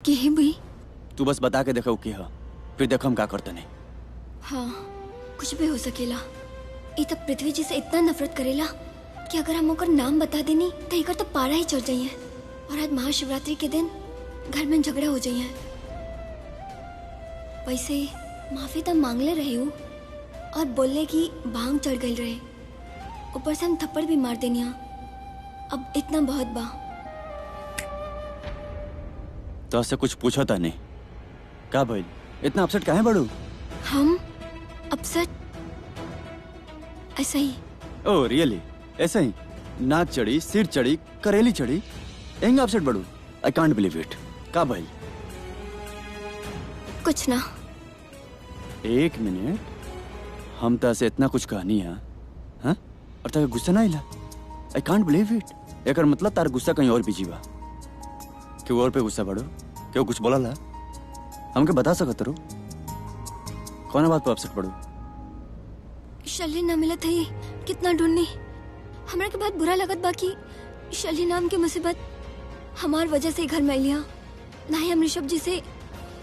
के है भाई? तू बस बता के देखो के ह फिर देख हम का करते नहीं। हाँ, कुछ भी हो सकेला। ये तब पृथ्वी जी से इतना नफरत करेला कि अगर हम ओकर नाम बता देनी तो एकर तो पारा ही चढ़ जाइए। और आज महाशिवरात्रि के दिन घर में झगड़ा हो जाइए। वैसे माफी तो मांगले रहे हूँ और बोलने की भांग चढ़ गई रहे। ऊपर से हम थप्पड़ भी मार देनी। अब इतना बहुत बा। तो उससे कुछ पूछा था नहीं का भाई? इतना अपसेट काहे बड़ू? हम अपसेट? ऐसा ही। Oh really? ऐसा ही? नाक चढ़ी, सिर चढ़ी, करेली चढ़ी, एंग अपसेट बड़ू? I can't believe it. का भाई? कुछ ना। एक मिनट, हम तो से इतना कुछ कहानी है हाँ? और ताके गुस्सा ना आइला? I can't believe it. एकर मतलब तार गुस्सा कहीं और बिजी बा। क्यों और पे गुस्सा बड़ो? क्यों कुछ बोला ला? हमके बता सकत रो? कौन बात पे अपसेट पड़ो? शल्य ना मिलत है। कितना ढूंढनी। हमरा के बहुत बुरा लगत बाकी शल्य नाम की मुसीबत हमार वजह से घर में लिया। ना ही हम ऋषभ जी से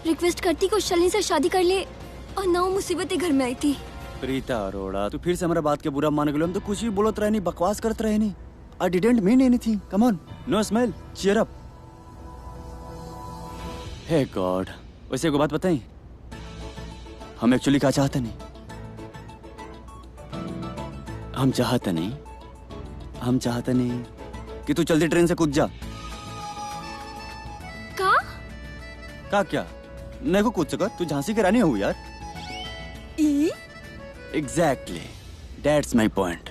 रिक्वेस्ट करती को शल्य से शादी कर ले और ना वो मुसीबतें घर में आई थी। प्रीता अरोड़ा, तू फिर से हमारा बात के बुरा मान गलो। हम तो कुछ भी बोलत रहे नहीं, बकवास करत रहे नहीं। I didn't mean anything. Come on, no smile. Cheer up. Hey God. वैसे को बात बताई, हम एक्चुअली क्या चाहते नहीं। हम चाहते नहीं कि तू जल्दी ट्रेन से कूद जा। का क्या? नहीं को कूद सका? तू झांसी की रानी हो यार। Exactly. That's my point.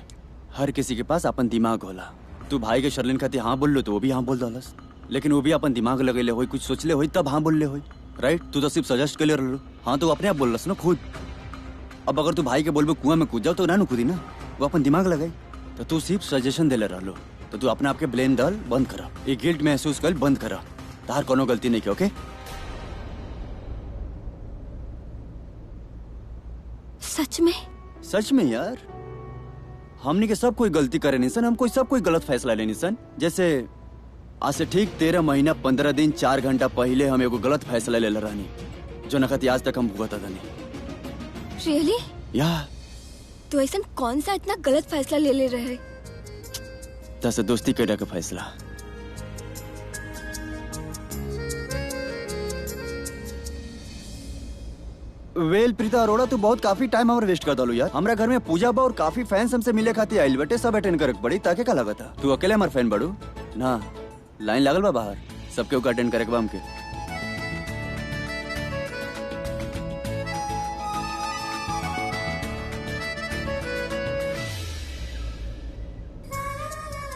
हर किसी के पास अपन दिमाग होला। तू भाई के शर्लिन खाती हाँ बोल लो तो वो भी हाँ बोल दलस, लेकिन वो भी अपन दिमाग लगे ले होई, कुछ सोच ले होई तब हाँ बोल ले होई। राइट? तू तो सिर्फ सजेस्ट कर ले रहो। हाँ तो अपने आप बोल लस ना खुद। अब अगर तू भाई के बोलबो कुआं में कूद जाओ तो ना कूदी ना, वो अपन दिमाग लगाई। तो तू सिर्फ सजेशन दे ले रहो। तो तू अपने आप के ब्लेम दल बंद करा, ये गिल्ट महसूस कर बंद करा। तार कोनो गलती नहीं की। ओके? सच में? सच में यार, हमने के सब कोई गलती करे नहीं सन। हम कोई सब कोई गलत फैसला लेनी सन। जैसे आज से ठीक 13 महीना 15 दिन 4 घंटा पहले हम एगो गलत फैसला ले रहनी, जो नखती आज तक हम भुगता था नहीं। रियली? यार तो ऐसा कौन सा इतना गलत फैसला ले रहे? तसे दोस्ती करे का फैसला। वेल प्रीता अरोड़ा, तू बहुत काफी टाइम हमारे वेस्ट कर दलो यार। हमारा घर में पूजा बा और काफी फैंस हमसे मिले खाती आइल बटे, सब अटेंड करे पड़ी। ताके का लगा था तू अकेले हमारे फैन बड़ू ना? लाइन लागल बा बाहर, सबके ऊपर अटेंड करे बा हमके।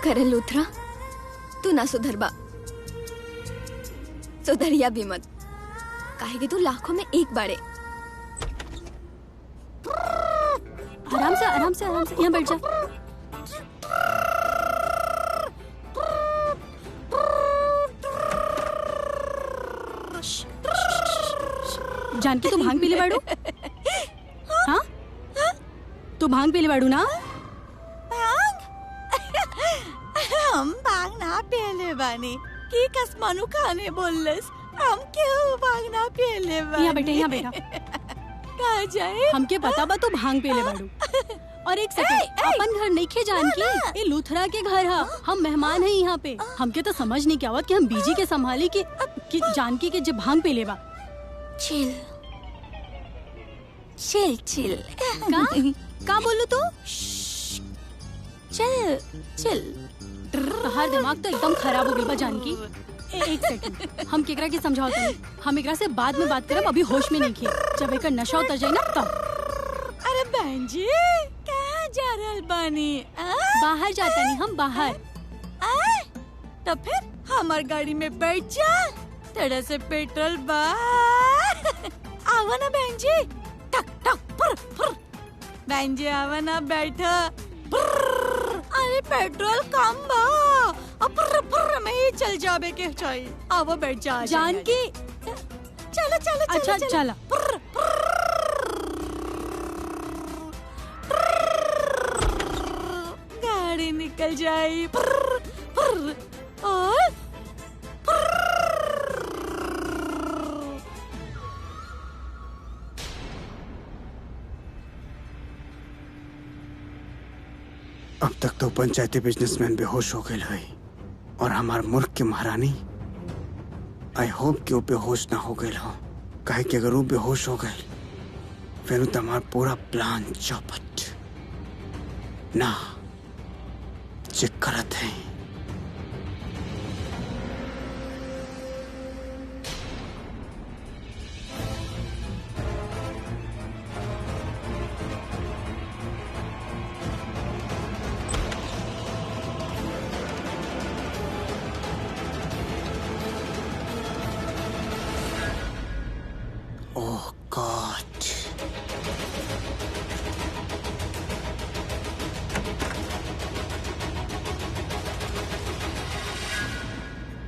करे लूथरा, तू ना सुधर बा। सुधरिया भी मत, काहे कि तू लाखों में एक बारे। आराम से आराम से आराम से यहाँ बैठ जा। जानकी, तू भांग पीले बाड़ू? हाँ? तू भांग पीले बाड़ू ना? हम भांग ना पीले बानी की कसमानु खाने बोलस। हम क्यों भांग ना पीले बानी? यहाँ बैठे, यहाँ बैठा। कहाँ जाए? हमके पता बा तू भांग पीले बाड़ू। और एक सेकंड, अपन घर नहीं खे जानकी, ये लूथरा के घर है। हम मेहमान हैं यहाँ पे। हमके तो समझ नहीं क्या हुआ कि हम बीजी के संभाली कि जानकी के जब भांग पीले बा। Chill chill chill. का बोलू तू? Chill chill. हर दिमाग तो एकदम खराब हो गई बा जानकी। एक सेकंड, हम केकरा के समझाओ तनी। हम एकरा से बाद में बात करब, अभी होश में नहीं खे। जब एकर नशा उतर जाए ना तब। अरे बहन जी, कहाँ जा रहल बानी? बाहर जाता नहीं, हम बाहर। तो फिर हमार गाड़ी में बैठ जा, थोड़ा से पेट्रोल बा। आवा ना बहन जी। टक टक फुर फुर। बहन जी आवा ना, बैठा। अरे पेट्रोल कम बा, अब फुर में ही चल जाबे के चाहिए। आवा बैठ जा जानकी। चलो चलो। अच्छा चला। गाड़ी निकल जाए। और अब तक तो पंचायती बिजनेसमैन बेहोश हो गए हुई और हमार मुल्क की महारानी आई होप कि वो बेहोश ना हो गए हो। काहे कि अगर वो बेहोश हो गए फिर तो हमारा पूरा प्लान चौपट ना चेक करत है। ओह गॉड,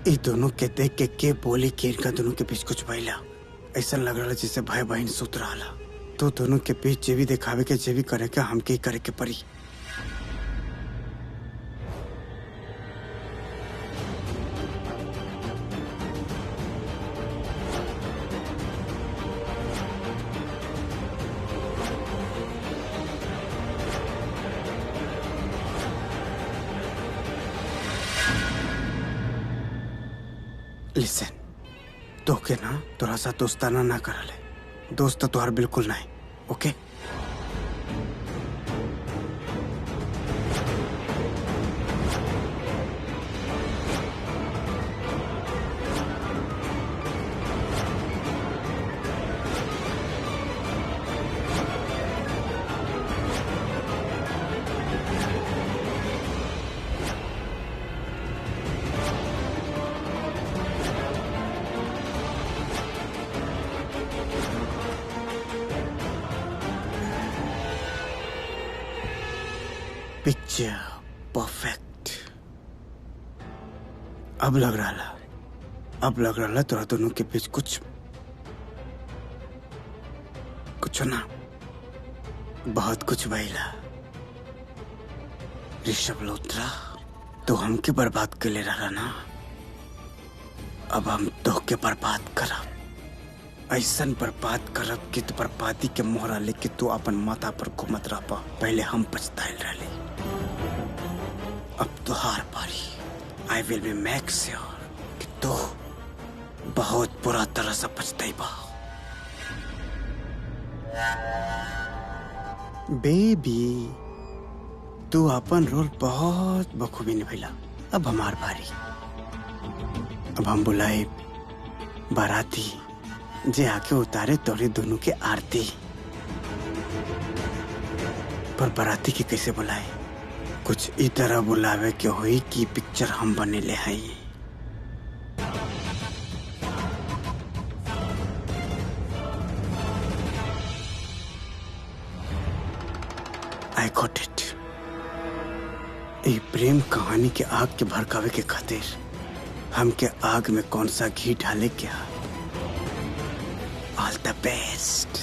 ये दोनों के देख के बोली कि इनका दोनों के बीच कुछ भइला। ऐसा लग रहा जैसे भाई बहन सुत रहा। तो दोनों के बीच जे भी दिखावे के जे भी करे के हमके ही करे के पड़ी। लिसन, तो के ना थोड़ा सा दोस्ताना ना करा ले। दोस्त तो हर बिल्कुल नहीं, ओके? Picture perfect. अब लग रहा तोरा दोनों के बीच कुछ ना बहुत कुछ भइला। ऋषभ लोथरा तो हमके बर्बाद के ले रहा ना, अब हम तो के बर्बाद करब। ऐसन बर्बाद करब कि तो बर्बादी के मोहरा लेके तू अपन माथा पर घूमत रह पा। पहले हम पछताइल रहे, अब तो हार पारी। I will be make sure कि तू बहुत बुरा तरह से पछताइबा। बेबी, तू अपन रोल बहुत बखूबी निभैला। अब हमार बारी। अब हम बुलाए बाराती जे आके उतारे तोरे दोनों के आरती। पर बाराती के कैसे बुलाए? कुछ ई तरह बुलावे के होई कि पिक्चर हम बने ले हई। I got it. ये प्रेम कहानी के आग के भड़कावे के खातिर हमके आग में कौन सा घी डाले क्या? ऑल द बेस्ट।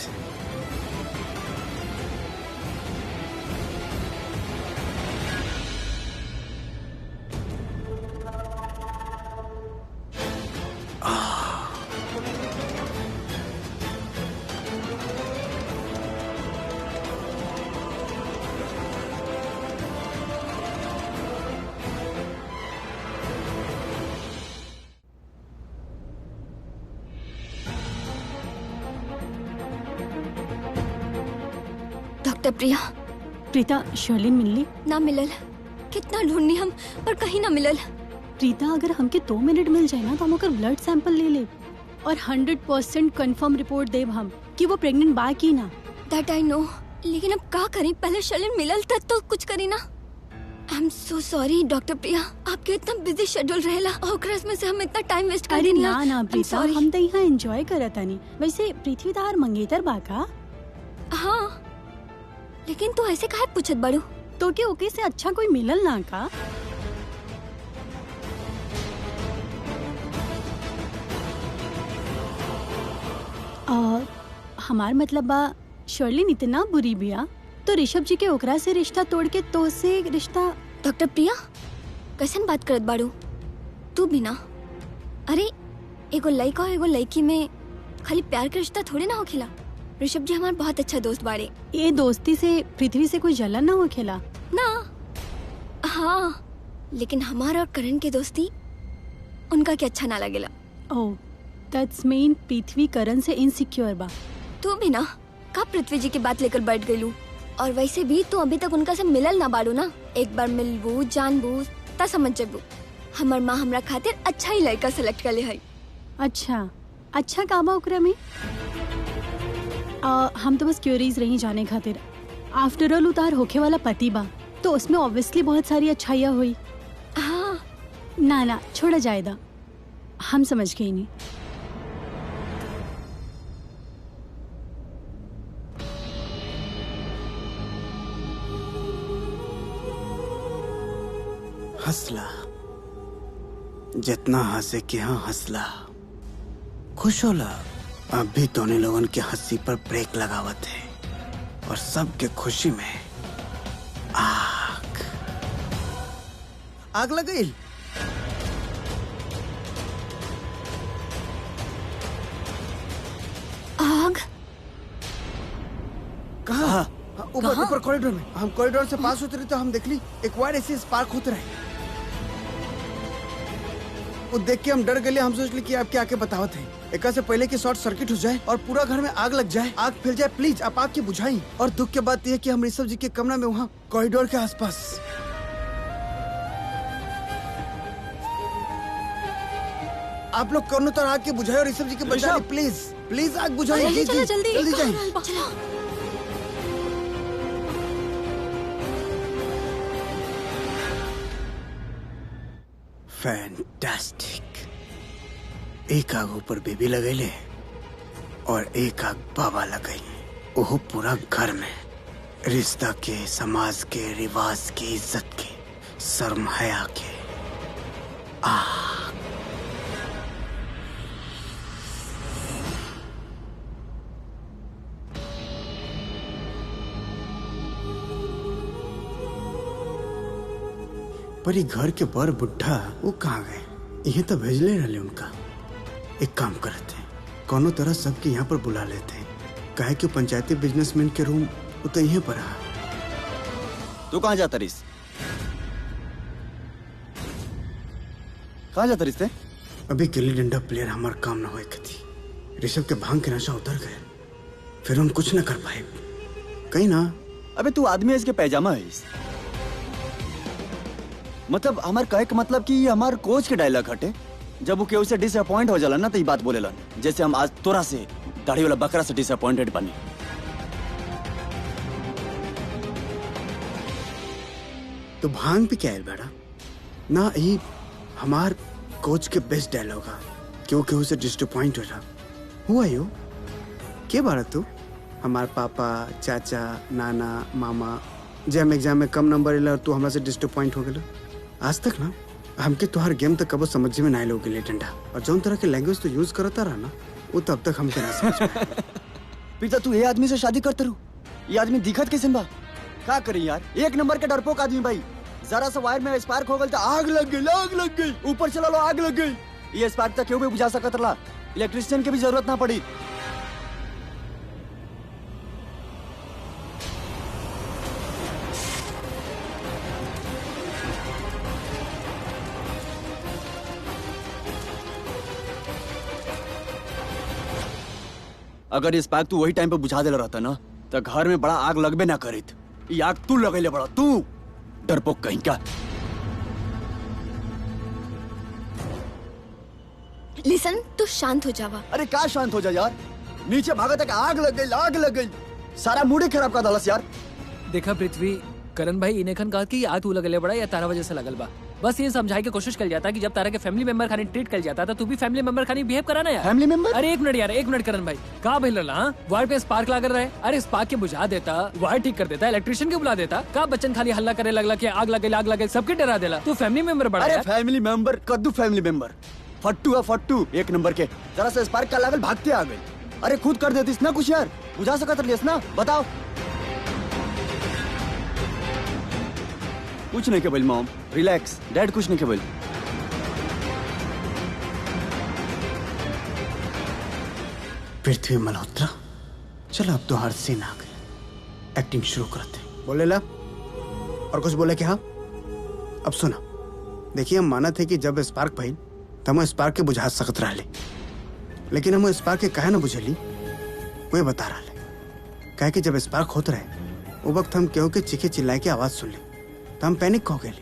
डॉक्टर प्रिया। प्रीता, शर्लिन मिलली? ना मिलल। कितना ढूंढनी हम पर कहीं ना मिलल। प्रीता, अगर हमके 2 मिनट मिल जाए ना तो हम ओकर ब्लड सैंपल ले ले और 100% कंफर्म रिपोर्ट देव हम कि वो प्रेग्नेंट बा की ना। दैट आई नो, लेकिन अब का करें? पहले शर्लिन मिलल तक तो कुछ करी ना। I am so sorry doctor Priya, आपके इतना बिजी शेड्यूल रहेला और क्रिसमस से हम इतना टाइम वेस्ट कर अरे देनी। ना प्रीता, हम तो यहाँ एंजॉय करत आनी। वैसे पृथ्वी तार मंगेतर बा का? हाँ, लेकिन तू ऐसे काहे पूछत बाड़ू? तो के ओके से अच्छा कोई मिलल ना का? हमार मतलब बा शर्लिन इतना बुरी बिया तो ऋषभ जी के ओकरा से रिश्ता तोड़ के तो से रिश्ता। डॉक्टर प्रिया, कैसन बात करत बाड़ू तू भी ना? अरे एगो लड़का और एगो लड़की में खाली प्यार का रिश्ता थोड़े ना होखेला। ऋषभ जी हमार बहुत अच्छा दोस्त बाड़े। ये दोस्ती से पृथ्वी से कोई जलन ना होखेला ना। हाँ, लेकिन हमारा और करण की दोस्ती उनका क्या अच्छा ना लगेला। ओह, दैट्स मीन पृथ्वी करण से इनसिक्योर बा। तू भी ना का पृथ्वी जी की बात लेकर बैठ गईलू। और वैसे भी तू अभी तक उनका से मिलल ना बाड़ू ना। एक बार मिलबू जानबू ता समझ जेबू। हमर माँ हमरा खातिर अच्छा ही लड़का सेलेक्ट कर ले है। अच्छा का बा ओकरा में? हम तो बस क्यूरीज रही जाने खातिर। आफ्टर ऑल उतार होखे वाला पति बा तो उसमें ऑब्वियसली बहुत सारी अच्छाइयाँ हुई। हाँ ना छोड़ा जाएगा, हम समझ गए नहीं। हंसला जितना हंसे कि हाँ हंसला, खुश होला। अब भी दोनों लोगन के हंसी पर ब्रेक लगावत है और सबके खुशी में आग लग गई। आग कहाँ? ऊपर कॉरिडोर में। हम कॉरिडोर से पास उतरे तो हम देख ली एक वायर ऐसे स्पार्क होते रहे। वो देख के हम डर गए। हम सोच ली कि आप क्या आके बतावत है। एक से पहले कि शॉर्ट सर्किट हो जाए और पूरा घर में आग लग जाए, आग फैल जाए, प्लीज आप आग की बुझाई। और दुख की बात यह है कि हम ऋषभ जी के कमरा में वहाँ कॉरिडोर के आसपास। आप लोग कौन तो आग की बुझाई और ऋषभ जी के बचाए, प्लीज प्लीज आग बुझाई। जल्दी जाए। फैंटास्टिक। एक आग ऊपर बेबी लगैले और एक आग बाबा लगई। ओह पूरा घर में रिश्ता के, समाज के, रिवाज के, इज्जत के, शर्म हया के पर ये घर के बर बुढ़ा वो कहाँ गए? यही तो भेजले रहे उनका। एक काम करते हैं, कोनो तरह सबके यहाँ पर बुला लेते हैं। काहे कि पंचायती बिजनेसमैन के रूम वो तो यहीं पर है। तू कहाँ जाता रिस? कहाँ जाता रिस? अभी गिल्ली डंडा प्लेयर हमारा काम ना होए कथी। ऋषभ के भांग के नशा उतर गए, फिर हम कुछ न कर पाए। कहीं ना अबे तू आदमी है इसके पैजामा है इस। मतलब हमार कहे का मतलब कि ये हमार कोच के डायलॉग हटे। जब वो केहू से डिसअपॉइंट हो जाला ना तो ये बात बोलेला, जैसे हम आज तोरा से दाढ़ी वाला बकरा से डिसअपॉइंटेड बनी। तो भांग पे क्या है बेटा ना, ये हमार कोच के बेस्ट डायलॉग है। क्यों केहू से डिसअपॉइंट हो रहा हुआ यो के बारा तू? हमार पापा, चाचा, नाना, मामा जे हम एग्जाम में कम नंबर इला और तू हमरा से डिसअपॉइंट हो गेला। आज तक ना हमके तुहार गेम तक कबो समझ में ना आइल गिल्ली डंडा। और जौन तरह के लैंग्वेज तो यूज करता रहा ना वो तब तक हमके ना समझ में। पिता तू ये आदमी से शादी करते रू? ये आदमी दिखत कैसे बा? क्या करी यार, एक नंबर के डरपोक आदमी भाई। जरा सा वायर में स्पार्क हो गल तो आग लग गई। ऊपर चला लो आग लग गई। ये स्पार्क तक क्यों भी बुझा सकत रहा, इलेक्ट्रिशियन की भी जरूरत ना पड़ी। अगर ये स्पार्क तू वही टाइम पे बुझा देला रहता ना तो घर में बड़ा आग लगबे ना करित। ये आग तू लगेले बड़ा, तू डरपोक कहीं का। लिसन, तू शांत हो जावा। अरे क्या शांत हो जा यार, नीचे भागा तक आग लग गई। सारा मूड ही खराब कर डालस यार। देखा पृथ्वी, करण भाई इनेखन कहा कि आ तू लगले बड़ा या तारा वजह से लगल बा। बस ये समझाई के कोशिश कर जाता कि जब तारा के फैमिली मेंबर खानी ट्रीट कर जाता तो तू भी फैमिली मेंबर खानी बिहेव कराना यार। Family member? अरे एक मिनट यार, एक मिनट करण भाई, कहाँ भेज रहा? हाँ, वायर पे स्पार्क लगा रहा है। अरे स्पार्क के बुझा देता, वायर ठीक कर देता, इलेक्ट्रिशियन के बुला देता। का बच्चन खाली हल्ला करे लगला कि आग लगे सबके डरा देला। तू फैमिली मेंबर बड़ा। अरे फैमिली मेंबर कद्दू फैमिली मेंबर फट्टू है, फट्टू एक नंबर के। जरा से स्पार्क का लागल भागते आ गई। अरे खुद कर देतीस ना कुछ यार, बुझा सकत रहिस ना, बताओ। कुछ नहीं के बोल मॉम, रिलैक्स। डैड कुछ नहीं के बोल। पृथ्वी मल्होत्रा, चलो अब तो हर सीन आ गए, एक्टिंग शुरू करते। बोले ला और कुछ बोले क्या? अब सुना, देखिए हम माना थे कि जब स्पार्क भइल तो हम स्पार्क के बुझा सकत रहले, लेकिन हम स्पार्क के काहे ना बुझली वही बता रहा। काहे कि जब स्पार्क होत रहे वो वक्त हम केहू के चीखे चिल्लाए की आवाज सुन ली तो हम पैनिक हो गए।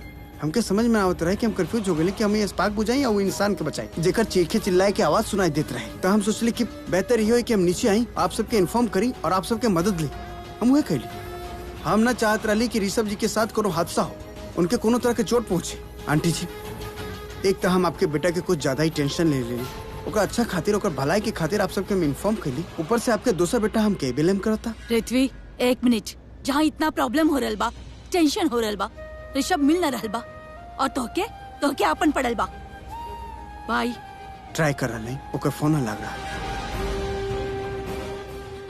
हमके समझ में आवत रहे कि हम कंफ्यूज हो गए कि हम ये स्पार्क बुझाई या वो इंसान के बचाई जेकर चीखे चिल्लाए की आवाज सुनाई देत रहे। तो हम सोचली कि बेहतर ये हो कि हम नीचे आई, आप सबके इन्फॉर्म करी और आप सबके मदद ली। हम वही कैली। हम ना चाहत रही कि ऋषभ जी के साथ कोनो हादसा हो, उनके कोनो तरह के चोट पहुंचे। आंटी जी, एक तो हम आपके बेटा के कुछ ज्यादा ही टेंशन ले लेली, ओकर अच्छा खातिर ओकर भलाई के खातिर आप सबके हम इन्फॉर्म कैली। ऊपर से आपके दूसरा बेटा हम के ब्लेम करता। पृथ्वी, एक मिनट, जहाँ इतना प्रॉब्लम हो रहल बा, टेंशन हो रहल बा, ऋषभ मिल न रहल बा और तोहके आपन पड़ल बा। भाई ट्राई कर रहे ओकर फोन न लग रहा।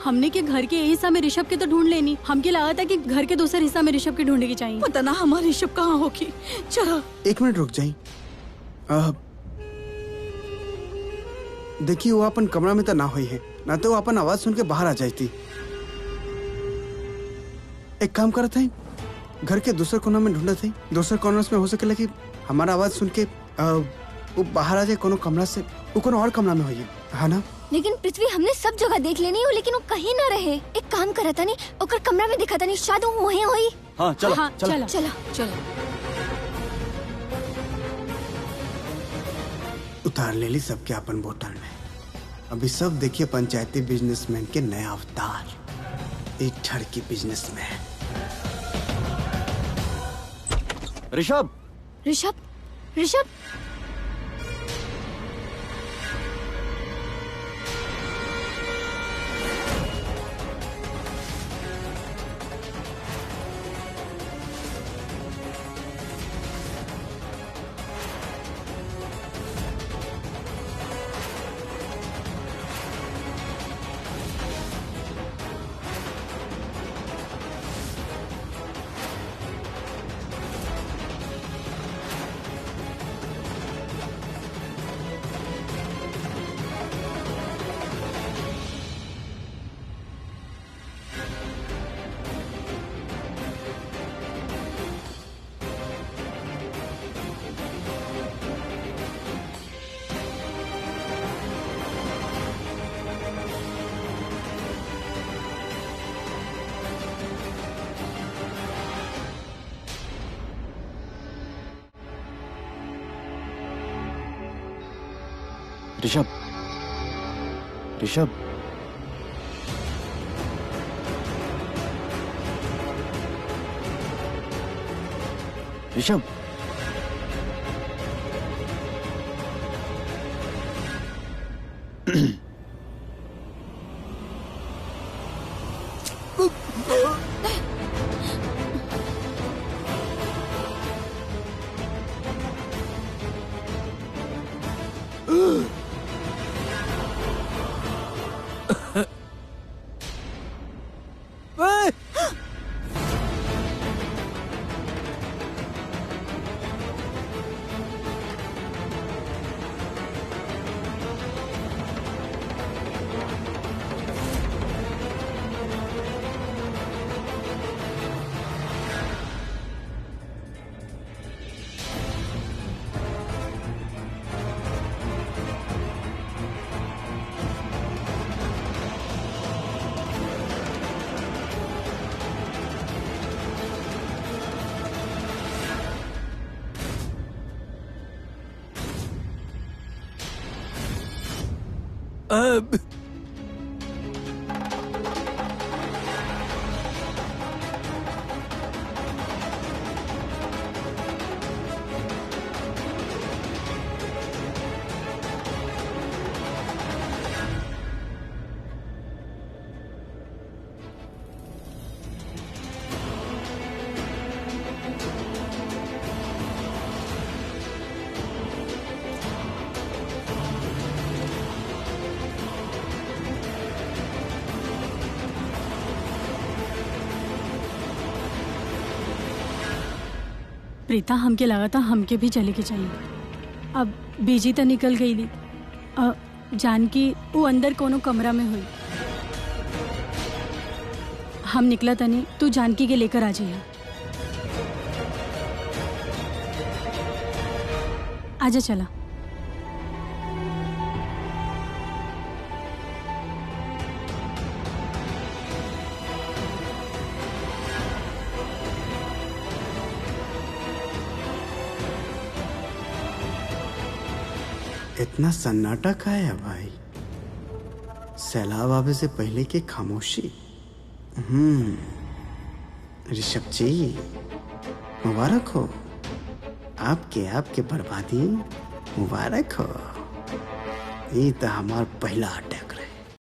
हमने के घर के यही हिस्सा में ऋषभ के तो ढूंढ लेनी, हमके लगा था कि घर के दूसरे हिस्सा में ऋषभ के ढूंढने की चाहिए। पता ना हमारा ऋषभ कहाँ होगी। चलो 1 मिनट रुक जाई। देखिए वो अपन कमरा में तो ना हुई है, ना तो वो अपन आवाज सुन के बाहर आ जाती। एक काम करते हैं, घर के दूसरे कोना में ढूंढते थे, दूसरे कॉर्नर्स में हो सके कि हमारा आवाज सुन के वो बाहर आ जाए कोनो कमरा से, वो कोनो और कमरा में हुई है ना। लेकिन पृथ्वी हमने सब जगह देख लेनी हो, लेकिन वो कहीं ना रहे। एक काम करा था नहीं, ओकर कमरा में दिखा था नहीं, शायद वो वहीं हुई। हाँ चलो हाँ, चलो चलो चलो उतार ले ली सबके अपन बोतल में। अभी सब देखिए पंचायती बिजनेसमैन के नया अवतार, एक ठरकी बिजनेसमैन। ऋषभ, ऋषभ, ऋषभ, ऋषभ, ऋषभ, ऋषभ, प्रीता, हमके लगा था हमके भी चले के चाहिए। अब बीजी तो निकल गई ली, जानकी वो अंदर कोनो कमरा में हुई। हम निकला तनी, तू जानकी के लेकर आ जाइए। आजा चला। इतना सन्नाटा का है भाई? सैलाब आवे से पहले की खामोशी। ऋषभ जी मुबारक हो, आपके बर्बादी मुबारक हो। ये तो हमार पहला अटैक